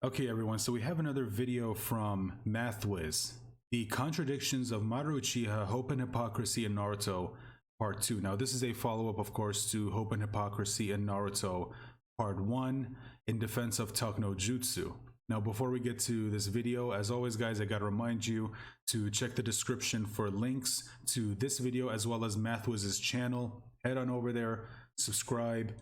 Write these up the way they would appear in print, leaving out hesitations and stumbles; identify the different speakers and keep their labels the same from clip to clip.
Speaker 1: Okay, everyone, so we have another video from MathWiz, the Contradictions of Madara Uchiha, Hope and Hypocrisy in Naruto, Part 2. Now, this is a follow-up, of course, to Hope and Hypocrisy in Naruto, Part 1, in defense of Talk no Jutsu. Now, before we get to this video, as always, guys, I gotta remind you to check the description for links to this video as well as MathWiz's channel. Head on over there, subscribe,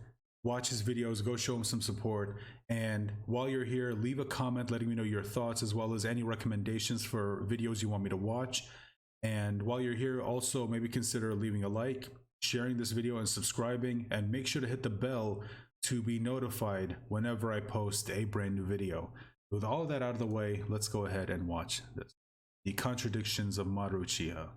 Speaker 1: watch his videos, go show him some support, and while you're here, leave a comment letting me know your thoughts as well as any recommendations for videos you want me to watch. And while you're here, also maybe consider leaving a like, sharing this video, and subscribing, and make sure to hit the bell to be notified whenever I post a brand new video. With all of that out of the way, let's go ahead and watch this. The Contradictions of Madara Uchiha.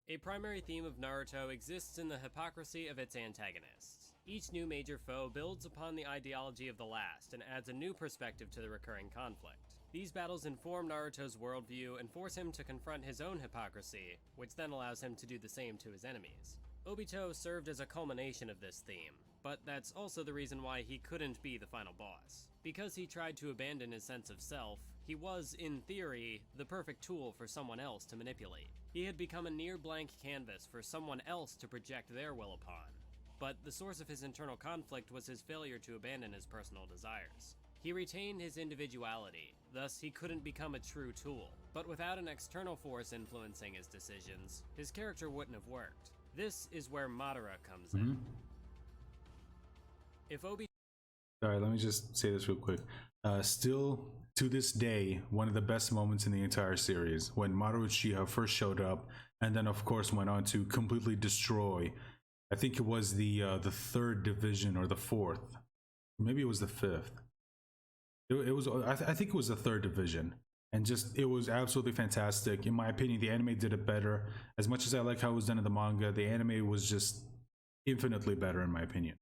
Speaker 2: A primary theme of Naruto exists in the hypocrisy of its antagonists. Each new major foe builds upon the ideology of the last and adds a new perspective to the recurring conflict. These battles inform Naruto's worldview and force him to confront his own hypocrisy, which then allows him to do the same to his enemies. Obito served as a culmination of this theme, but that's also the reason why he couldn't be the final boss. Because he tried to abandon his sense of self, he was, in theory, the perfect tool for someone else to manipulate. He had become a near blank canvas for someone else to project their will upon. But the source of his internal conflict was his failure to abandon his personal desires. He retained his individuality, thus he couldn't become a true tool. But without an external force influencing his decisions, his character wouldn't have worked. This is where Madara comes in. If Obito...
Speaker 1: Alright, let me just say this real quick. Still, to this day, one of the best moments in the entire series, when Madara Uchiha first showed up, and then of course went on to completely destroy, I think it was the third division or the fourth, maybe it was the fifth. I think it was the third division, and just it was absolutely fantastic. In my opinion, the anime did it better. As much as I like how it was done in the manga, the anime was just infinitely better in my opinion.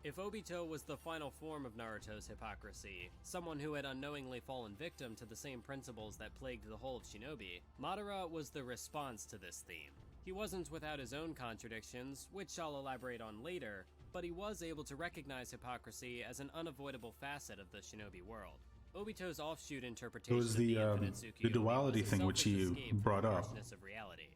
Speaker 2: If Obito was the final form of Naruto's hypocrisy, someone who had unknowingly fallen victim to the same principles that plagued the whole of Shinobi, Madara was the response to this theme. He wasn't without his own contradictions, which I'll elaborate on later, but he was able to recognize hypocrisy as an unavoidable facet of the Shinobi world. Obito's offshoot interpretation
Speaker 1: of the duality thing which he brought up,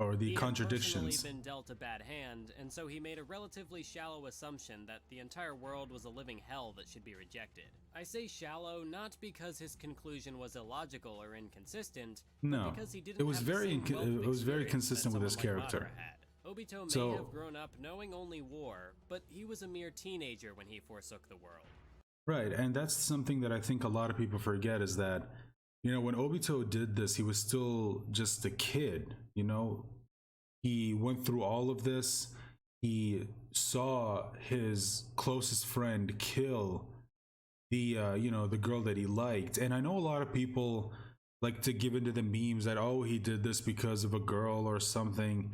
Speaker 1: or the contradictions.
Speaker 2: He had personally been dealt a bad hand, and so he made a relatively shallow assumption that the entire world was a living hell that should be rejected. I say shallow not because his conclusion was illogical or inconsistent, but because he didn't have
Speaker 1: it was very consistent with his character.
Speaker 2: Obito may have grown up knowing only war, but he was a mere teenager when he forsook the world.
Speaker 1: Right, and that's something that I think a lot of people forget, is that, you know, when Obito did this, he was still just a kid, you know? He went through all of this. He saw his closest friend kill the, you know, the girl that he liked. And I know a lot of people like to give into the memes that, oh, he did this because of a girl or something,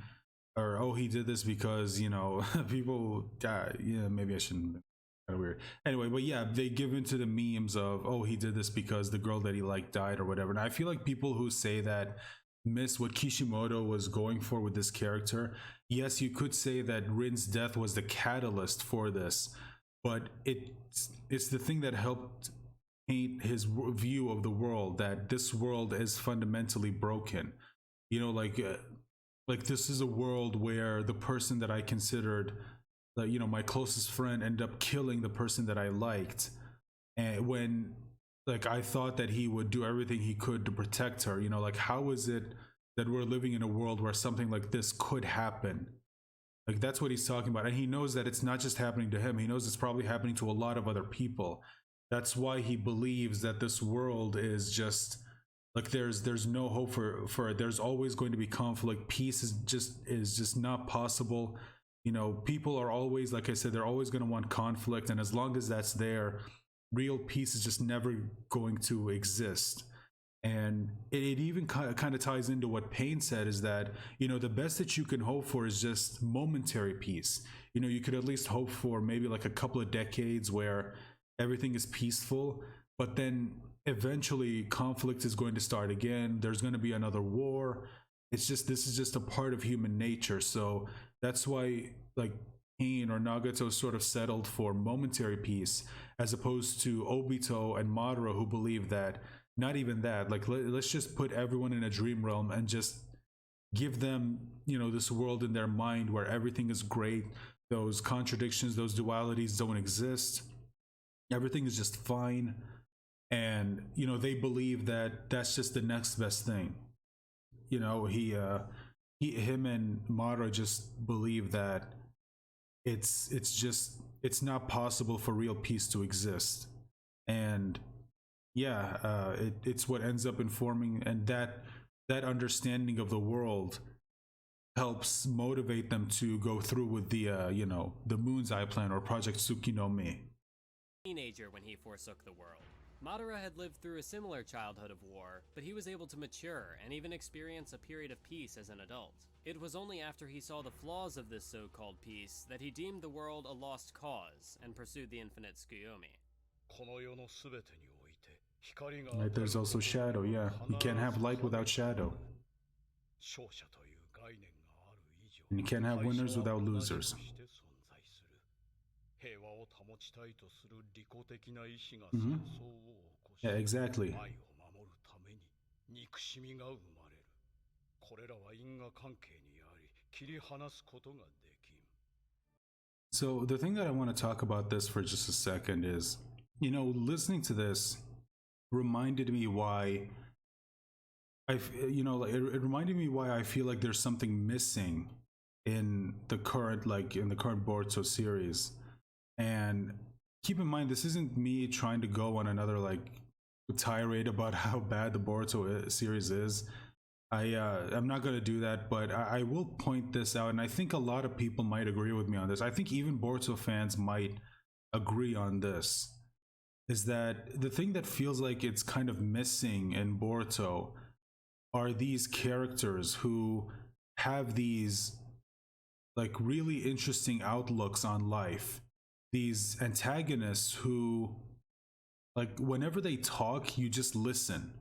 Speaker 1: or, oh, he did this because, you know, people die. Yeah, maybe I shouldn't. Kind of weird. Anyway, but yeah, they give into the memes of, oh, he did this because the girl that he liked died or whatever. And I feel like people who say that miss what Kishimoto was going for with this character. Yes, you could say that Rin's death was the catalyst for this, but it's the thing that helped paint his view of the world, that this world is fundamentally broken. You know, like this is a world where the person that I considered, you know, my closest friend, ended up killing the person that I liked, and when, like, I thought that he would do everything he could to protect her. You know, like, how is it that we're living in a world where something like this could happen? Like, that's what he's talking about, and he knows that it's not just happening to him. He knows it's probably happening to a lot of other people. That's why he believes that this world is just like, there's no hope for it. There's always going to be conflict. Peace is just not possible. You know, people are always, like I said, they're always going to want conflict, and as long as that's there, real peace is just never going to exist. And it even kind of ties into what Pain said, is that, you know, the best that you can hope for is just momentary peace. You know, you could at least hope for maybe like a couple of decades where everything is peaceful, but then eventually conflict is going to start again. There's going to be another war. It's just, this is just a part of human nature. So that's why, like, pain, or Nagato sort of settled for momentary peace, as opposed to Obito and Madara, who believe that not even that, like let's just put everyone in a dream realm and just give them, you know, this world in their mind where everything is great, those contradictions, those dualities don't exist, everything is just fine. And you know, they believe that that's just the next best thing. You know, him and Madara just believe that it's not possible for real peace to exist. And yeah, it's what ends up informing, and that understanding of the world helps motivate them to go through with the you know, the Moon's Eye plan, or Project Tsukinomi.
Speaker 2: Teenager when he forsook the world. Madara had lived through a similar childhood of war, but he was able to mature and even experience a period of peace as an adult. It was only after he saw the flaws of this so-called peace that he deemed the world a lost cause and pursued the infinite Tsukuyomi.
Speaker 1: Right, there's also shadow, yeah. You can't have light without shadow. And you can't have winners without losers. Mm-hmm. Yeah, exactly. So the thing that I want to talk about this for just a second is, you know, listening to this reminded me why you know, it reminded me why I feel like there's something missing in the current Boruto series. And keep in mind, this isn't me trying to go on another like tirade about how bad the Boruto series is. I'm not going to do that, but I will point this out, and I think a lot of people might agree with me on this. I think even Boruto fans might agree on this, is that the thing that feels like it's kind of missing in Boruto are these characters who have these like really interesting outlooks on life. These antagonists who, like, whenever they talk, you just listen.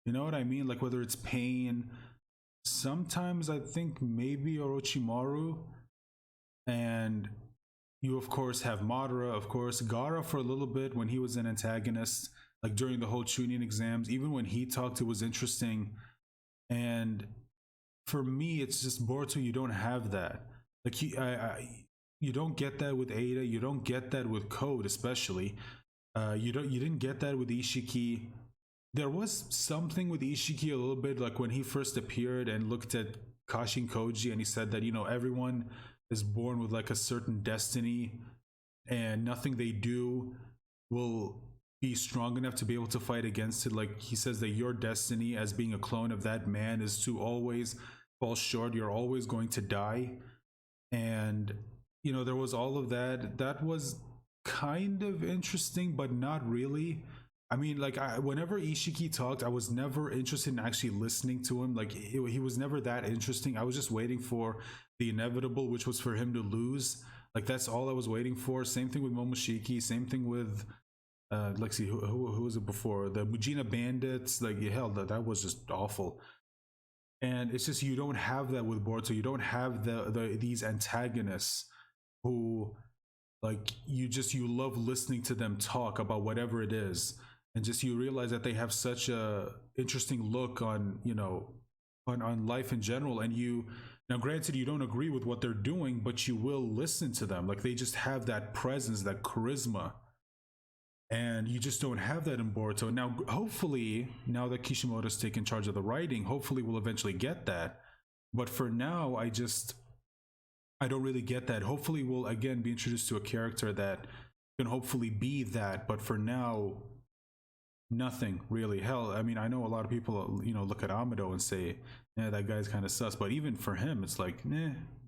Speaker 1: You know what I mean? Like, whether it's Pain, sometimes I think maybe Orochimaru, and you of course have Madara, of course, Gaara for a little bit when he was an antagonist, like during the whole Chunin exams. Even when he talked, it was interesting. And for me, it's just Boruto, you don't have that. Like, you don't get that with Ada, you don't get that with Code, especially. You didn't get that with Ishiki. There was something with Ishiki a little bit, like when he first appeared and looked at Kashin Koji, and he said that, you know, everyone is born with like a certain destiny, and nothing they do will be strong enough to be able to fight against it. Like, he says that your destiny as being a clone of that man is to always fall short. You're always going to die. And you know, there was all of that. That was kind of interesting, but not really. I mean, like, whenever Ishiki talked, I was never interested in actually listening to him. Like, he was never that interesting. I was just waiting for the inevitable, which was for him to lose. Like, that's all I was waiting for. Same thing with Momoshiki. Same thing with, let's see, who was it before? The Mujina Bandits. Like, hell, that was just awful. And it's just, you don't have that with Boruto. You don't have these antagonists who, like, you love listening to them talk about whatever it is, and just you realize that they have such a interesting look on, you know, on life in general. And you, now granted, you don't agree with what they're doing, but you will listen to them. Like, they just have that presence, that charisma, and you just don't have that in Boruto. Now, hopefully, now that Kishimoto's taken charge of the writing, hopefully we'll eventually get that. But for now, I don't really get that. Hopefully we'll again be introduced to a character that can hopefully be that, but for now, nothing really. Hell, I mean, I know a lot of people, you know, look at Amado and say, yeah, that guy's kind of sus, but even for him, it's like,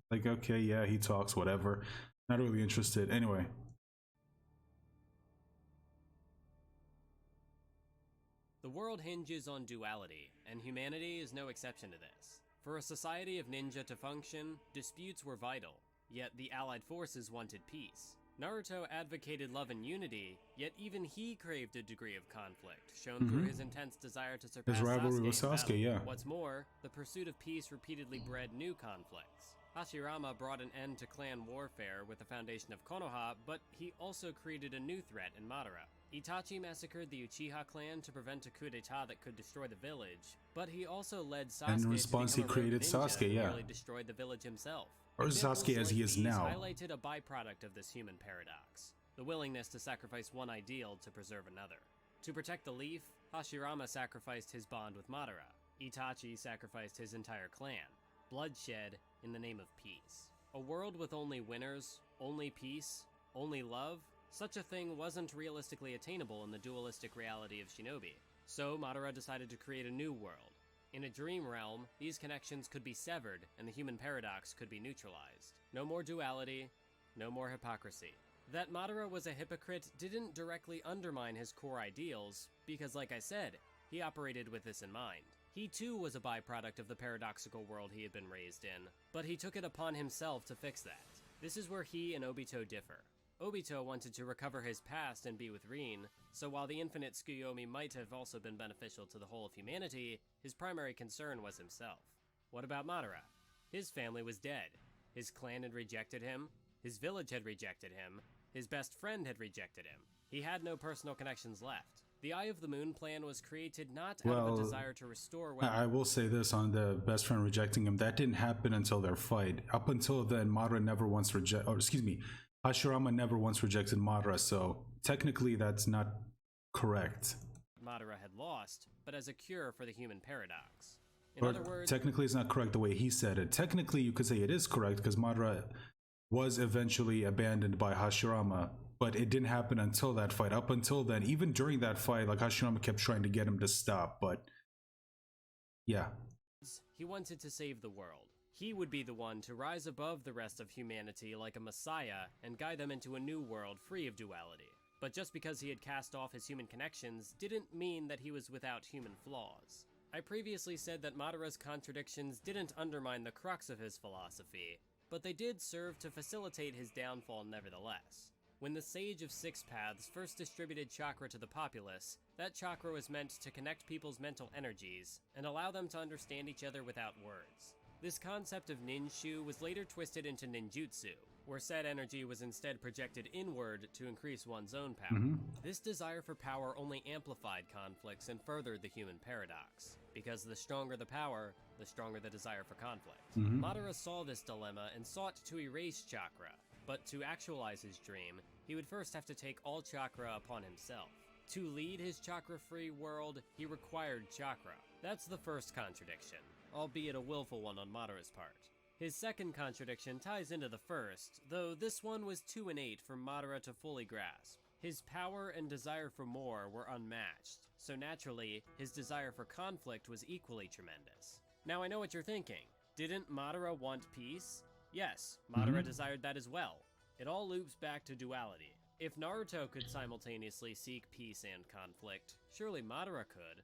Speaker 1: like, okay, yeah, he talks, whatever. Not really interested. Anyway.
Speaker 2: The world hinges on duality, and humanity is no exception to this. For a society of ninja to function, disputes were vital, yet the allied forces wanted peace. Naruto advocated love and unity, yet even he craved a degree of conflict, shown through his intense desire to surpass
Speaker 1: his rivalry with
Speaker 2: Sasuke in
Speaker 1: Sasuke,
Speaker 2: battle.
Speaker 1: yeah.
Speaker 2: What's more, the pursuit of peace repeatedly bred new conflicts. Hashirama brought an end to clan warfare with the foundation of Konoha, but he also created a new threat in Madara. Itachi massacred the Uchiha clan to prevent a coup d'etat that could destroy the village, but he also led Sasuke
Speaker 1: And in response,
Speaker 2: to
Speaker 1: he
Speaker 2: become a rogue
Speaker 1: created
Speaker 2: ninja
Speaker 1: Sasuke,
Speaker 2: and
Speaker 1: yeah.
Speaker 2: nearly destroyed the village himself.
Speaker 1: Or
Speaker 2: Examples
Speaker 1: Sasuke as
Speaker 2: like
Speaker 1: he is
Speaker 2: these
Speaker 1: now.
Speaker 2: highlighted a byproduct of this human paradox, the willingness to sacrifice one ideal to preserve another. To protect the leaf, Hashirama sacrificed his bond with Madara. Itachi sacrificed his entire clan. Bloodshed in the name of peace. A world with only winners, only peace, only love? Such a thing wasn't realistically attainable in the dualistic reality of Shinobi. So Madara decided to create a new world. In a dream realm, these connections could be severed and the human paradox could be neutralized. No more duality, no more hypocrisy. That Madara was a hypocrite didn't directly undermine his core ideals, because like I said, he operated with this in mind. He too was a byproduct of the paradoxical world he had been raised in, but he took it upon himself to fix that. This is where he and Obito differ. Obito wanted to recover his past and be with Rin, so while the infinite Tsukuyomi might have also been beneficial to the whole of humanity, his primary concern was himself. What about Madara? His family was dead. His clan had rejected him. His village had rejected him. His best friend had rejected him. He had no personal connections left. The Eye of the Moon plan was created not out of a desire to restore...
Speaker 1: I will say this on the best friend rejecting him. That didn't happen until their fight. Up until then, Madara never once Hashirama never once rejected Madara, so technically that's not correct.
Speaker 2: Madara had lost, but as a cure for the human paradox. In other words,
Speaker 1: technically it's not correct the way he said it. Technically you could say it is correct because Madara was eventually abandoned by Hashirama, but it didn't happen until that fight. Up until then, even during that fight, like Hashirama kept trying to get him to stop, but yeah.
Speaker 2: He wanted to save the world. He would be the one to rise above the rest of humanity like a messiah and guide them into a new world free of duality. But just because he had cast off his human connections didn't mean that he was without human flaws. I previously said that Madara's contradictions didn't undermine the crux of his philosophy, but they did serve to facilitate his downfall nevertheless. When the Sage of Six Paths first distributed chakra to the populace, that chakra was meant to connect people's mental energies and allow them to understand each other without words. This concept of ninshu was later twisted into ninjutsu, where said energy was instead projected inward to increase one's own power. This desire for power only amplified conflicts and furthered the human paradox, because the stronger the power, the stronger the desire for conflict. Madara saw this dilemma and sought to erase chakra, but to actualize his dream, he would first have to take all chakra upon himself. To lead his chakra-free world, he required chakra. That's the first contradiction, albeit a willful one on Madara's part. His second contradiction ties into the first, though this one was too innate for Madara to fully grasp. His power and desire for more were unmatched, so naturally, his desire for conflict was equally tremendous. Now I know what you're thinking. Didn't Madara want peace? Yes, Madara desired that as well. It all loops back to duality. If Naruto could simultaneously seek peace and conflict, surely Madara could.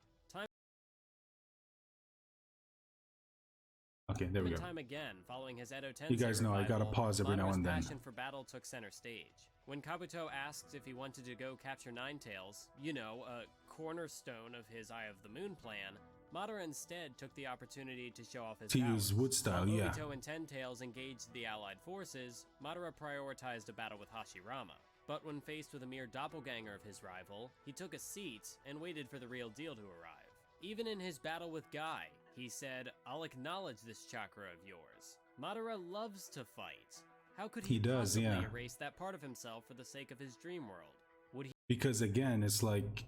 Speaker 1: Okay, there we go.
Speaker 2: Time again, following his Edo Tensei
Speaker 1: You guys know I gotta
Speaker 2: revival,
Speaker 1: pause every now
Speaker 2: Madara's
Speaker 1: and then.
Speaker 2: passion for battle took center stage. When Kabuto asked if he wanted to go capture Nine Tails, you know, a cornerstone of his Eye of the Moon plan, Madara instead took the opportunity to show off his
Speaker 1: To
Speaker 2: powers.
Speaker 1: use wood style,
Speaker 2: While
Speaker 1: yeah.
Speaker 2: Obito and Ten Tails engaged the allied forces, Madara prioritized a battle with Hashirama. But when faced with a mere doppelganger of his rival, he took a seat and waited for the real deal to arrive. Even in his battle with Guy, he said, "I'll acknowledge this chakra of yours." Madara loves to fight. How could he
Speaker 1: does,
Speaker 2: possibly
Speaker 1: yeah.
Speaker 2: erase that part of himself for the sake of his dream world? Would he?
Speaker 1: Because again, it's like,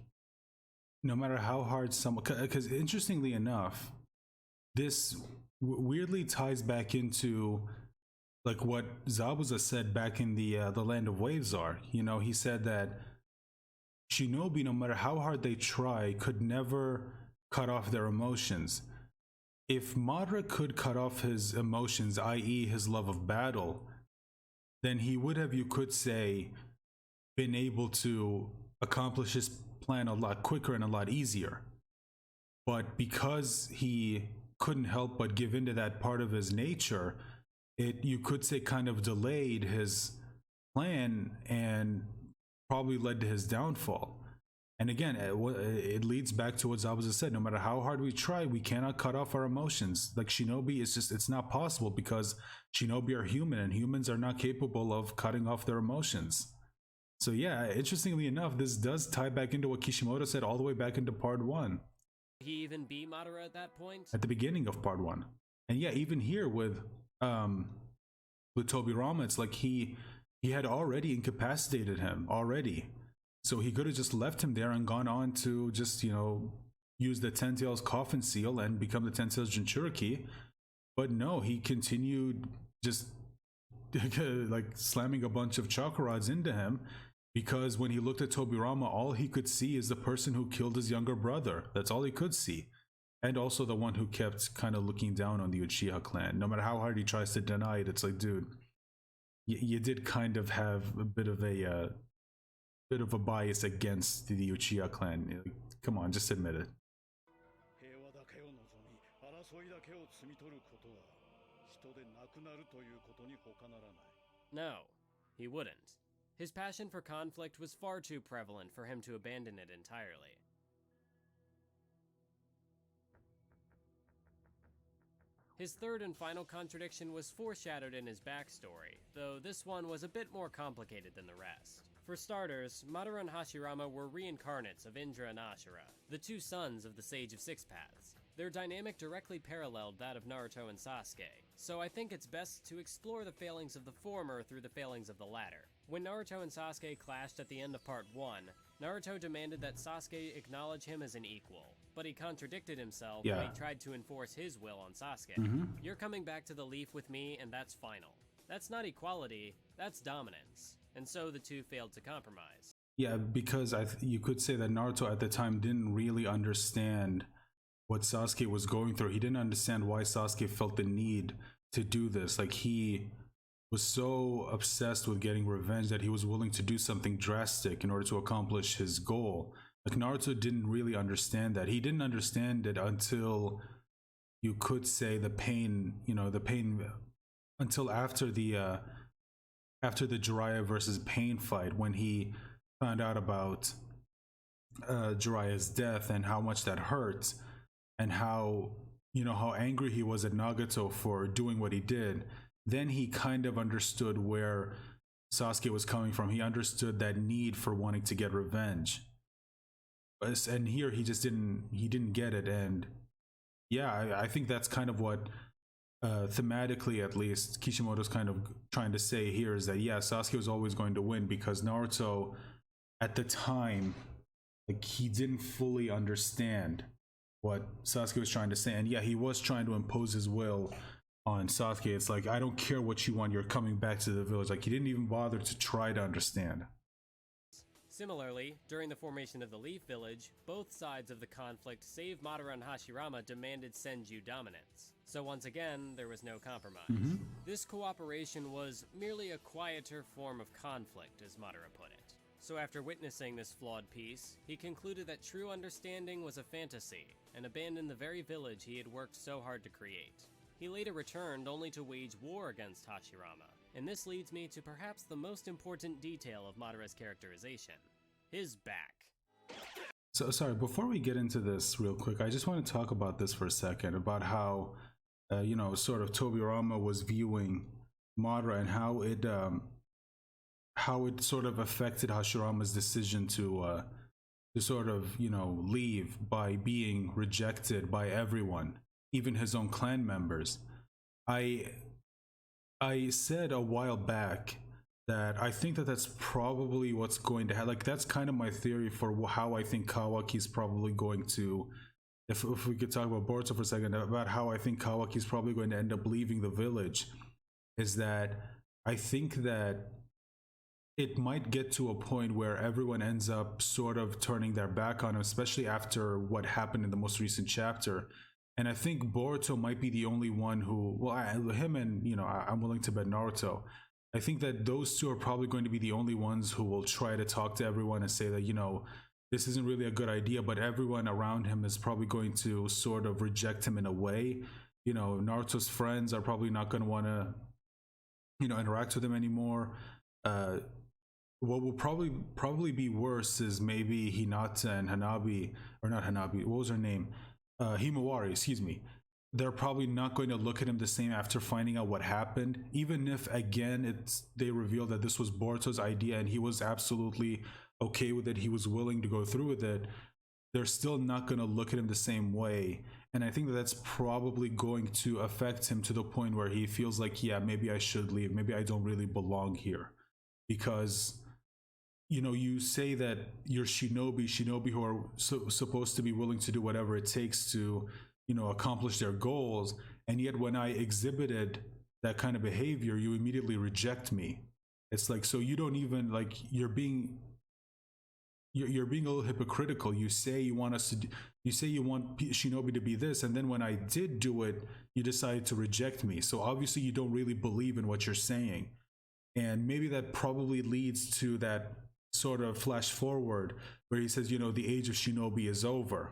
Speaker 1: no matter how hard someone, because interestingly enough, this weirdly ties back into like what Zabuza said back in the Land of Waves are. You know, he said that Shinobi, no matter how hard they try, could never cut off their emotions. If Madara could cut off his emotions, i.e. his love of battle, then he would have, you could say, been able to accomplish his plan a lot quicker and a lot easier. But because he couldn't help but give into that part of his nature, it, you could say, kind of delayed his plan and probably led to his downfall. And again, it leads back to what Zabuza said. No matter how hard we try, we cannot cut off our emotions. Like Shinobi, it's not possible because Shinobi are human, and humans are not capable of cutting off their emotions. So yeah, interestingly enough, this does tie back into what Kishimoto said all the way back into part 1.
Speaker 2: He even be Madara at that point?
Speaker 1: At the beginning of part 1. And yeah, even here with Tobirama, it's like he had already incapacitated him already. So he could have just left him there and gone on to just, use the Ten Tails coffin seal and become the Ten Tails Jinchuriki. But no, he continued just like slamming a bunch of chakra rods into him, because when he looked at Tobirama, all he could see is the person who killed his younger brother. That's all he could see. And also the one who kept kind of looking down on the Uchiha clan. No matter how hard he tries to deny it, it's like, dude, you did kind of have a bit of a bias against the Uchiha clan. Come on, just admit it.
Speaker 2: No, he wouldn't. His passion for conflict was far too prevalent for him to abandon it entirely. His third and final contradiction was foreshadowed in his backstory, though this one was a bit more complicated than the rest. For starters, Madara and Hashirama were reincarnates of Indra and Ashura, the two sons of the Sage of Six Paths. Their dynamic directly paralleled that of Naruto and Sasuke, so I think it's best to explore the failings of the former through the failings of the latter. When Naruto and Sasuke clashed at the end of part 1, Naruto demanded that Sasuke acknowledge him as an equal, but he contradicted himself when he tried to enforce his will on Sasuke. You're coming back to the leaf with me, and that's final. That's not equality, that's dominance. And so the two failed to compromise.
Speaker 1: Yeah, because you could say that Naruto at the time didn't really understand what Sasuke was going through. He didn't understand why Sasuke felt the need to do this. Like, he was so obsessed with getting revenge that he was willing to do something drastic in order to accomplish his goal. Like, Naruto didn't really understand that. He didn't understand it until, you could say, the pain until after the Jiraiya versus Pain fight, when he found out about Jiraiya's death and how much that hurt, and how angry he was at Nagato for doing what he did. Then he kind of understood where Sasuke was coming from. He understood that need for wanting to get revenge. And here he just didn't get it. And yeah, I think that's kind of what thematically, at least, Kishimoto's kind of trying to say here, is that yeah, Sasuke was always going to win, because Naruto at the time, like, he didn't fully understand what Sasuke was trying to say. And yeah, he was trying to impose his will on Sasuke. It's like, I don't care what you want, you're coming back to the village. Like, he didn't even bother to try to understand.
Speaker 2: Similarly, during the formation of the Leaf Village, both sides of the conflict, save Madara and Hashirama, demanded Senju dominance. So once again, there was no compromise. This cooperation was merely a quieter form of conflict, as Madara put it. So after witnessing this flawed peace, he concluded that true understanding was a fantasy, and abandoned the very village he had worked so hard to create. He later returned only to wage war against Hashirama, and this leads me to perhaps the most important detail of Madara's characterization: his back.
Speaker 1: So sorry, before we get into this real quick, I just want to talk about this for a second, about how sort of Tobirama was viewing Madara, and how it sort of affected Hashirama's decision to sort of leave by being rejected by everyone, even his own clan members. I said a while back that I think that that's probably what's going to happen. Like, that's kind of my theory for how I think Kawaki's probably going to, if we could talk about Boruto for a second, about how I think Kawaki's probably going to end up leaving the village, is that I think that it might get to a point where everyone ends up sort of turning their back on him, especially after what happened in the most recent chapter. And I think Boruto might be the only one who, him and, I'm willing to bet Naruto. I think that those two are probably going to be the only ones who will try to talk to everyone and say that, this isn't really a good idea, but everyone around him is probably going to sort of reject him in a way. Naruto's friends are probably not going to want to, interact with him anymore. what will probably be worse is maybe Hinata and Hanabi, or not Hanabi, what was her name? Himawari, excuse me. They're probably not going to look at him the same after finding out what happened, even if again they reveal that this was Boruto's idea and he was absolutely okay with it, he was willing to go through with it. They're still not going to look at him the same way, and I think that that's probably going to affect him to the point where he feels like, yeah, maybe I should leave, maybe I don't really belong here, because you say that you're shinobi who are supposed to be willing to do whatever it takes to accomplish their goals, and yet when I exhibited that kind of behavior, you immediately reject me. It's like, so you don't even, like, you're being a little hypocritical. You say you want you say you want shinobi to be this, and then when I did do it, you decided to reject me. So obviously you don't really believe in what you're saying, and maybe that probably leads to that sort of flash forward where he says, the age of shinobi is over.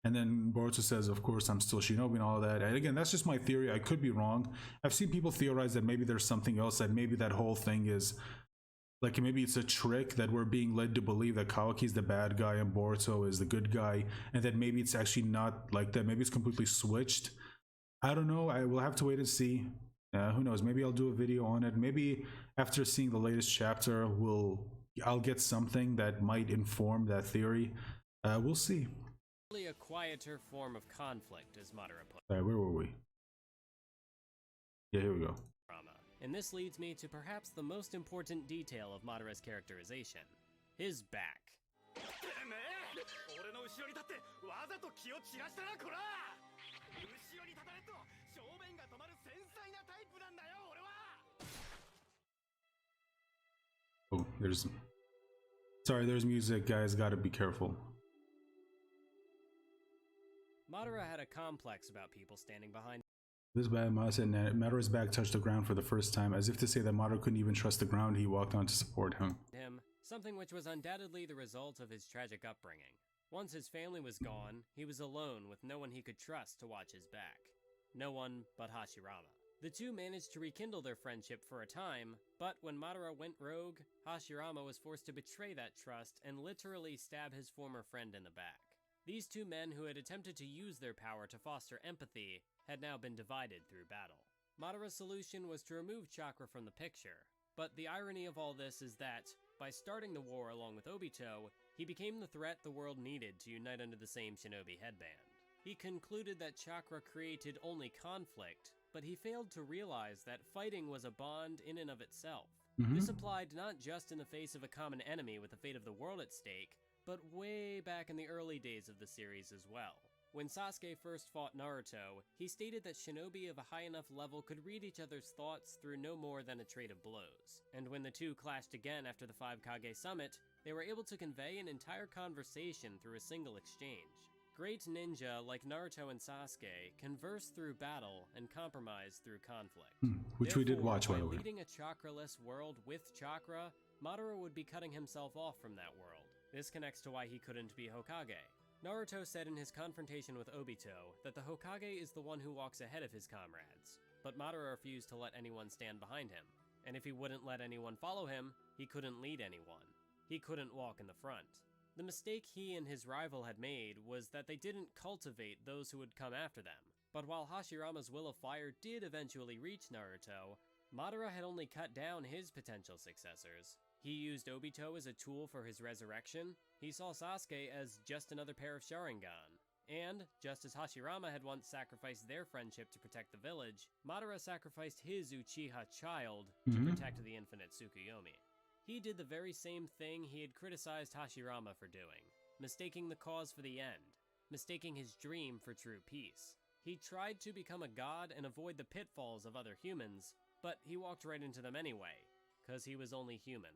Speaker 1: And then Boruto says, of course, I'm still shinobi and all that. And again, that's just my theory. I could be wrong. I've seen people theorize that maybe there's something else, that maybe that whole thing is like, maybe it's a trick that we're being led to believe that Kawaki's the bad guy and Boruto is the good guy, and that maybe it's actually not like that. Maybe it's completely switched. I don't know. I will have to wait and see. Who knows? Maybe I'll do a video on it. Maybe after seeing the latest chapter, I'll get something that might inform that theory. We'll see.
Speaker 2: A quieter form of conflict, as Madara put.
Speaker 1: All right, where were we? Yeah, here we go.
Speaker 2: And this leads me to perhaps the most important detail of Madara's characterization: his back.
Speaker 1: Oh, there's music, guys, gotta be careful.
Speaker 2: Madara had a complex about people standing behind.
Speaker 1: This bad Madara said Madara's back touched the ground for the first time, as if to say that Madara couldn't even trust the ground he walked on to support him.
Speaker 2: Something which was undoubtedly the result of his tragic upbringing. Once his family was gone, he was alone with no one he could trust to watch his back. No one but Hashirama. The two managed to rekindle their friendship for a time, but when Madara went rogue, Hashirama was forced to betray that trust and literally stab his former friend in the back. These two men who had attempted to use their power to foster empathy had now been divided through battle. Madara's solution was to remove chakra from the picture, but the irony of all this is that, by starting the war along with Obito, he became the threat the world needed to unite under the same shinobi headband. He concluded that chakra created only conflict, but he failed to realize that fighting was a bond in and of itself. This applied not just in the face of a common enemy with the fate of the world at stake, but way back in the early days of the series as well. When Sasuke first fought Naruto, he stated that shinobi of a high enough level could read each other's thoughts through no more than a trade of blows. And when the two clashed again after the 5 Kage summit, they were able to convey an entire conversation through a single exchange. Great ninja like Naruto and Sasuke converse through battle and compromise through conflict.
Speaker 1: Which we did watch, by the way.
Speaker 2: Leading a chakraless world with chakra, Madara would be cutting himself off from that world. This connects to why he couldn't be Hokage. Naruto said in his confrontation with Obito that the Hokage is the one who walks ahead of his comrades, but Madara refused to let anyone stand behind him, and if he wouldn't let anyone follow him, he couldn't lead anyone. He couldn't walk in the front. The mistake he and his rival had made was that they didn't cultivate those who would come after them, but while Hashirama's will of fire did eventually reach Naruto, Madara had only cut down his potential successors. He used Obito as a tool for his resurrection, he saw Sasuke as just another pair of Sharingan, and, just as Hashirama had once sacrificed their friendship to protect the village, Madara sacrificed his Uchiha child to protect the infinite Tsukuyomi. He did the very same thing he had criticized Hashirama for doing, mistaking the cause for the end, mistaking his dream for true peace. He tried to become a god and avoid the pitfalls of other humans, but he walked right into them anyway, 'cause he was only human.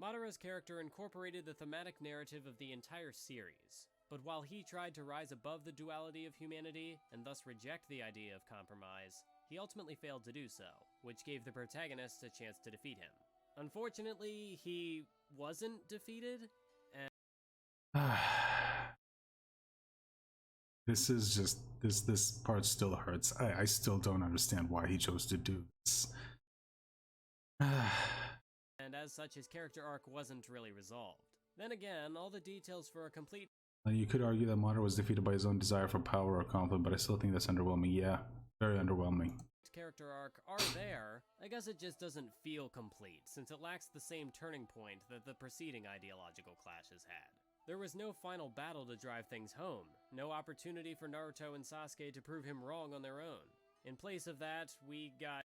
Speaker 2: Madara's character incorporated the thematic narrative of the entire series, but while he tried to rise above the duality of humanity and thus reject the idea of compromise, he ultimately failed to do so, which gave the protagonist a chance to defeat him. Unfortunately, he wasn't defeated, and
Speaker 1: this is just, this part still hurts. I still don't understand why he chose to do this.
Speaker 2: and as such his character arc wasn't really resolved. Then again, all the details for a complete
Speaker 1: You could argue that Madara was defeated by his own desire for power or conflict, but I still think that's underwhelming. Yeah, very underwhelming.
Speaker 2: Character arc are there, I guess it just doesn't feel complete, since it lacks the same turning point that the preceding ideological clashes had. There was no final battle to drive things home, no opportunity for Naruto and Sasuke to prove him wrong on their own. In place of that, we got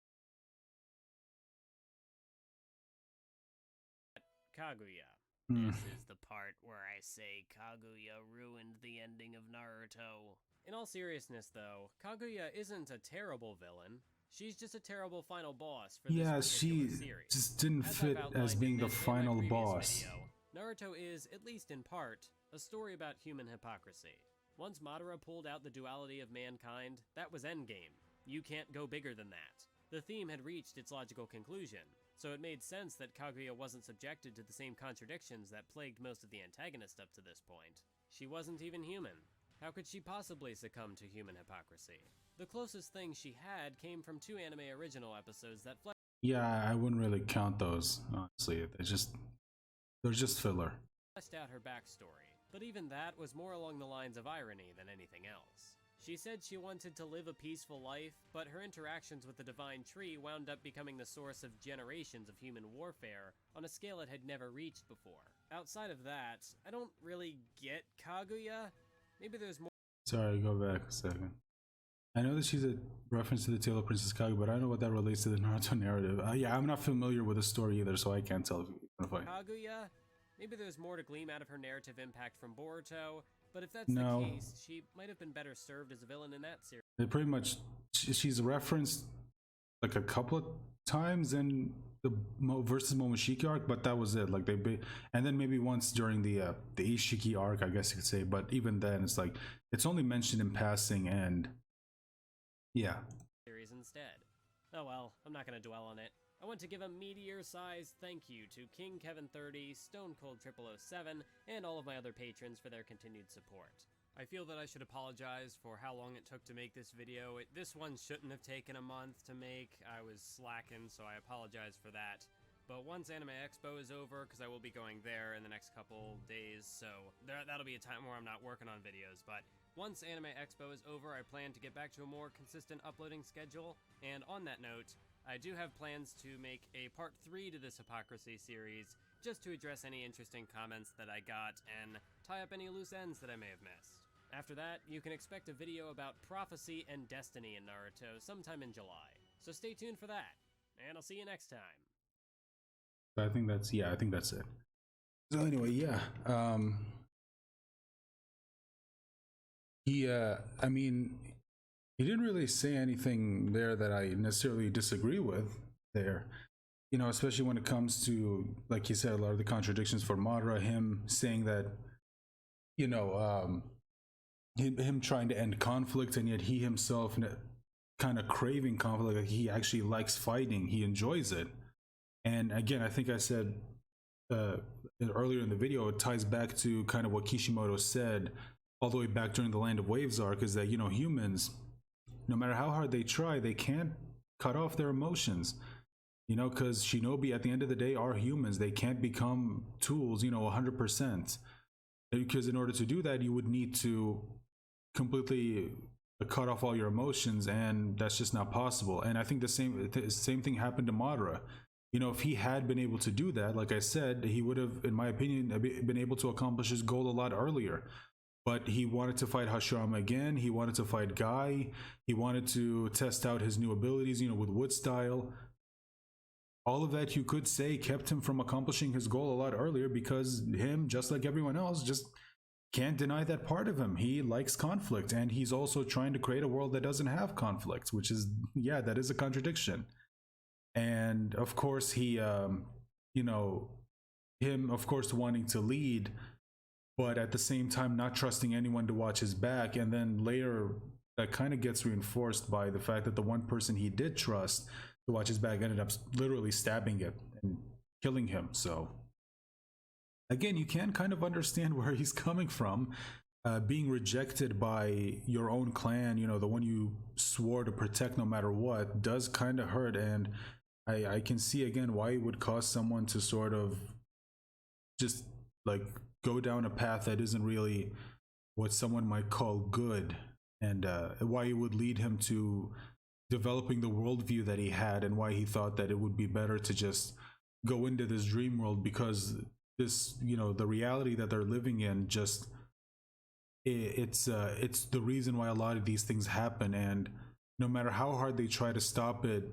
Speaker 2: Kaguya. This is the part where I say Kaguya ruined the ending of Naruto. In all seriousness though, Kaguya isn't a terrible villain. She's just a terrible final boss for this particular series.
Speaker 1: Just didn't fit as being the final boss.
Speaker 2: Video, Naruto is, at least in part, a story about human hypocrisy. Once Madara pulled out the duality of mankind, that was endgame. You can't go bigger than that. The theme had reached its logical conclusion, so it made sense that Kaguya wasn't subjected to the same contradictions that plagued most of the antagonists up to this point. She wasn't even human. How could she possibly succumb to human hypocrisy? The closest thing she had came from 2 anime original episodes that
Speaker 1: Yeah, I wouldn't really count those, honestly. They're just filler.
Speaker 2: Fleshed out her backstory, but even that was more along the lines of irony than anything else. She said she wanted to live a peaceful life, but her interactions with the Divine Tree wound up becoming the source of generations of human warfare on a scale it had never reached before. Outside of that, I don't really get Kaguya. Maybe there's more.
Speaker 1: Sorry, go back a second. I know that she's a reference to the tale of Princess Kaguya, but I don't know what that relates to the Naruto narrative. Yeah, I'm not familiar with the story either, so I can't tell if I...
Speaker 2: Kaguya? Maybe there's more to glean out of her narrative impact from Boruto, but if that's
Speaker 1: No.
Speaker 2: the case, she might have been better served as a villain in that series.
Speaker 1: They pretty much... She's referenced like a couple of times in the versus Momoshiki arc, but that was it. Like and then maybe once during the Ishiki arc, I guess you could say, but even then it's like it's only mentioned in passing, and yeah.
Speaker 2: Series instead. Oh well, I'm not gonna dwell on it. I want to give a meteor-sized thank you to King Kevin30, Stone Cold 007, and all of my other patrons for their continued support. I feel that I should apologize for how long it took to make this video. This one shouldn't have taken a month to make. I was slacking, so I apologize for that. But once Anime Expo is over, because I will be going there in the next couple days, so that'll be a time where I'm not working on videos. But once Anime Expo is over, I plan to get back to a more consistent uploading schedule. And on that note, I do have plans to make a part 3 to this Hypocrisy series, just to address any interesting comments that I got and tie up any loose ends that I may have missed. After that, you can expect a video about prophecy and destiny in Naruto sometime in July. So stay tuned for that, and I'll see you next time.
Speaker 1: I think that's it. So anyway, yeah. I mean, he didn't really say anything there that I necessarily disagree with there. You know, especially when it comes to, like you said, a lot of the contradictions for Madara, him saying that, you know, him trying to end conflict, and yet he himself kind of craving conflict. Like he actually likes fighting, he enjoys it. And again, I think I said earlier in the video, it ties back to kind of what Kishimoto said all the way back during the Land of Waves arc, is that, you know, humans, no matter how hard they try, they can't cut off their emotions, you know, because shinobi at the end of the day are humans. They can't become tools, you know, 100%, because in order to do that, you would need to completely cut off all your emotions, and that's just not possible. And I think the same thing happened to Madara. You know, if he had been able to do that, like I said, he would have, in my opinion, been able to accomplish his goal a lot earlier. But he wanted to fight Hashirama again. He wanted to fight Guy. He wanted to test out his new abilities, you know, with Wood Style. All of that, you could say, kept him from accomplishing his goal a lot earlier, because him, just like everyone else, just can't deny that part of him. He likes conflict, and he's also trying to create a world that doesn't have conflict, which is, yeah, that is a contradiction. And of course, he, you know, him, of course, wanting to lead, but at the same time not trusting anyone to watch his back. And then later, that kind of gets reinforced by the fact that the one person he did trust to watch his back ended up literally stabbing it and killing him. So again, you can kind of understand where he's coming from. Being rejected by your own clan, you know, the one you swore to protect no matter what, does kind of hurt. And I can see again why it would cause someone to sort of just like go down a path that isn't really what someone might call good, and why it would lead him to developing the worldview that he had, and why he thought that it would be better to just go into this dream world, because this, you know, the reality that they're living in, just it's the reason why a lot of these things happen. And no matter how hard they try to stop it,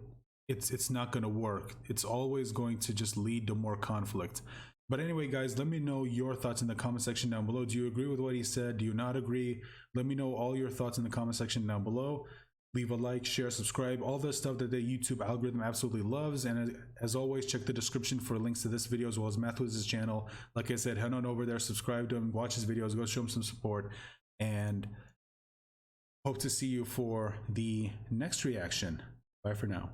Speaker 1: it's not going to work. It's always going to just lead to more conflict. But anyway, guys, let me know your thoughts in the comment section down below. Do you agree with what he said? Do you not agree? Let me know all your thoughts in the comment section down below. Leave a like, share, subscribe, all the stuff that the YouTube algorithm absolutely loves. And as always, check the description for links to this video as well as Mathwiz's channel. Like I said, head on over there, subscribe to him, watch his videos, go show him some support, and hope to see you for the next reaction. Bye for now.